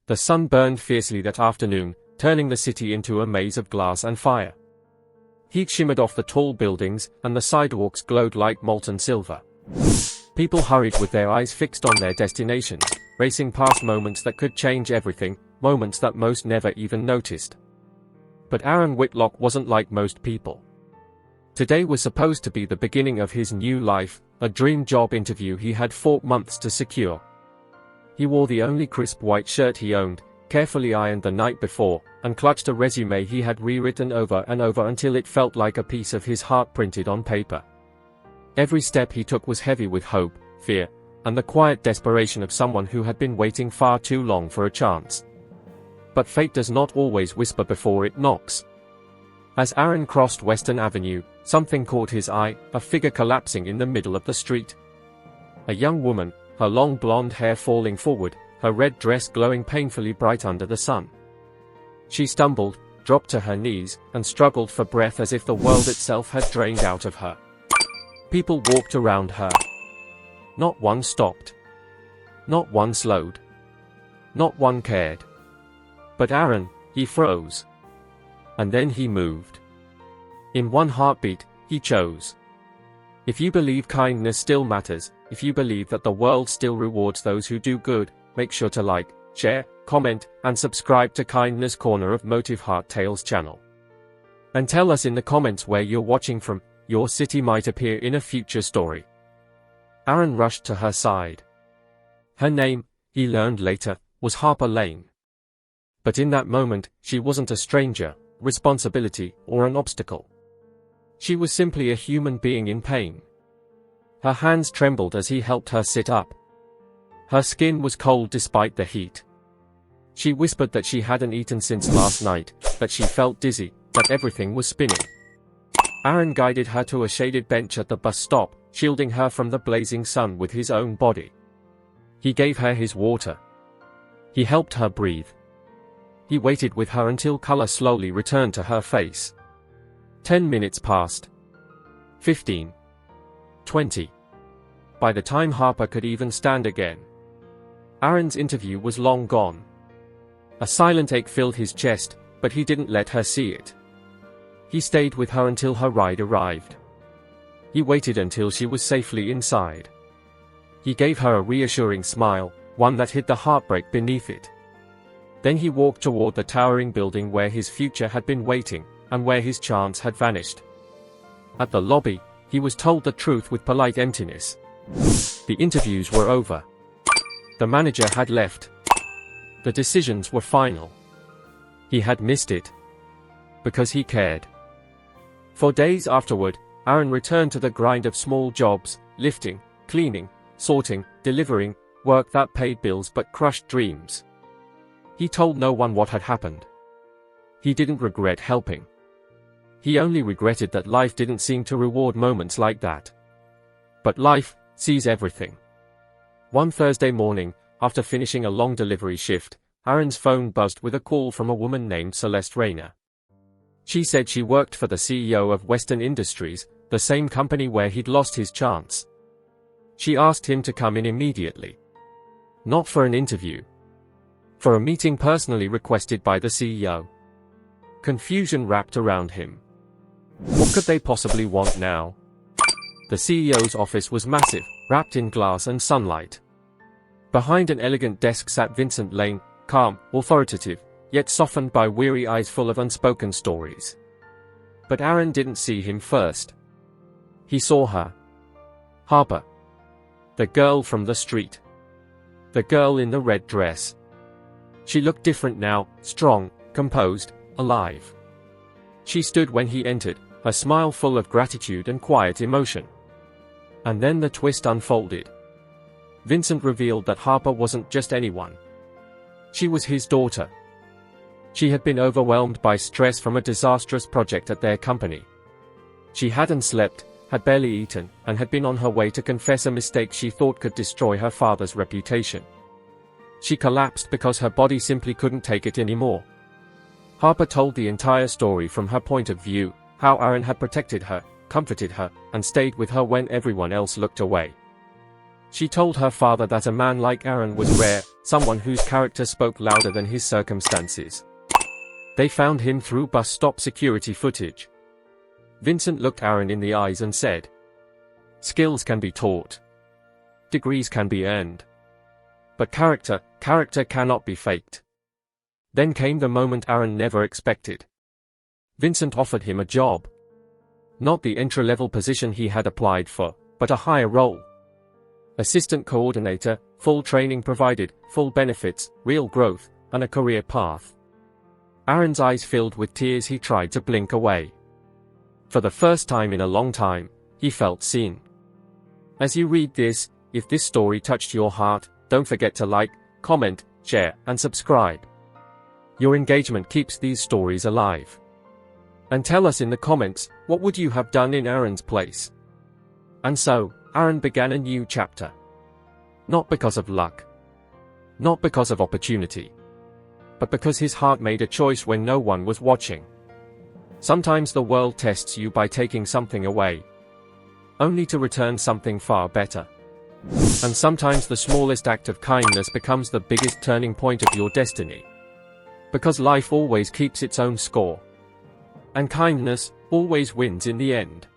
The sun burned fiercely that afternoon, turning the city into a maze of glass and fire. Heat shimmered off the tall buildings, and the sidewalks glowed like molten silver. People hurried with their eyes fixed on their destinations, racing past moments that could change everything, moments that most never even noticed. But Aaron Whitlock wasn't like most people. Today was supposed to be the beginning of his new life, a dream job interview he had fought months to secure. He wore the only crisp white shirt he owned, carefully ironed the night before, and clutched a resume he had rewritten over and over until it felt like a piece of his heart printed on paper. Every step he took was heavy with hope, fear, and the quiet desperation of someone who had been waiting far too long for a chance. But fate does not always whisper before it knocks. As Aaron crossed Western Avenue, something caught his eye, a figure collapsing in the middle of the street. A young woman, her long blonde hair falling forward, her red dress glowing painfully bright under the sun. She stumbled, dropped to her knees, and struggled for breath as if the world itself had drained out of her. People walked around her. Not one stopped. Not one slowed. Not one cared. But Aaron, he froze. And then he moved. In one heartbeat, he chose. If you believe kindness still matters, if you believe that the world still rewards those who do good, make sure to like, share, comment, and subscribe to Kindness Corner of MotivHeart Tales channel. And tell us in the comments where you're watching from. Your city might appear in a future story. Aaron rushed to her side. Her name, he learned later, was Harper Lane. But in that moment, she wasn't a stranger, responsibility, or an obstacle. She was simply a human being in pain. Her hands trembled as he helped her sit up. Her skin was cold despite the heat. She whispered that she hadn't eaten since last night, that she felt dizzy, that everything was spinning. Aaron guided her to a shaded bench at the bus stop, shielding her from the blazing sun with his own body. He gave her his water. He helped her breathe. He waited with her until color slowly returned to her face. 10 minutes passed. 15. 20. By the time Harper could even stand again, Aaron's interview was long gone. A silent ache filled his chest, but he didn't let her see it. He stayed with her until her ride arrived. He waited until she was safely inside. He gave her a reassuring smile, one that hid the heartbreak beneath it. Then he walked toward the towering building where his future had been waiting, and where his chance had vanished. At the lobby, he was told the truth with polite emptiness. The interviews were over. The manager had left. The decisions were final. He had missed it. Because he cared. For days afterward, Aaron returned to the grind of small jobs, lifting, cleaning, sorting, delivering, work that paid bills but crushed dreams. He told no one what had happened. He didn't regret helping. He only regretted that life didn't seem to reward moments like that. But life sees everything. One Thursday morning, after finishing a long delivery shift, Aaron's phone buzzed with a call from a woman named Celeste Rayner. She said she worked for the CEO of Western Industries, the same company where he'd lost his chance. She asked him to come in immediately. Not for an interview. For a meeting personally requested by the CEO. Confusion wrapped around him. What could they possibly want now? The CEO's office was massive, wrapped in glass and sunlight. Behind an elegant desk sat Vincent Lane, calm, authoritative, yet softened by weary eyes full of unspoken stories. But Aaron didn't see him first. He saw her. Harper. The girl from the street. The girl in the red dress. She looked different now, strong, composed, alive. She stood when he entered, her smile full of gratitude and quiet emotion. And then the twist unfolded. Vincent revealed that Harper wasn't just anyone. She was his daughter. She had been overwhelmed by stress from a disastrous project at their company. She hadn't slept, had barely eaten, and had been on her way to confess a mistake she thought could destroy her father's reputation. She collapsed because her body simply couldn't take it anymore. Harper told the entire story from her point of view, how Aaron had protected her, comforted her, and stayed with her when everyone else looked away. She told her father that a man like Aaron was rare, someone whose character spoke louder than his circumstances. They found him through bus stop security footage. Vincent looked Aaron in the eyes and said, "Skills can be taught. Degrees can be earned. But character cannot be faked." Then came the moment Aaron never expected. Vincent offered him a job. Not the entry-level position he had applied for, but a higher role. Assistant coordinator, full training provided, full benefits, real growth, and a career path. Aaron's eyes filled with tears. He tried to blink away. For the first time in a long time, he felt seen. As you read this, if this story touched your heart, don't forget to like, comment, share, and subscribe. Your engagement keeps these stories alive. And tell us in the comments, what would you have done in Aaron's place? And so, Aaron began a new chapter. Not because of luck. Not because of opportunity. But because his heart made a choice when no one was watching. Sometimes the world tests you by taking something away, only to return something far better. And sometimes the smallest act of kindness becomes the biggest turning point of your destiny. Because life always keeps its own score. And kindness always wins in the end.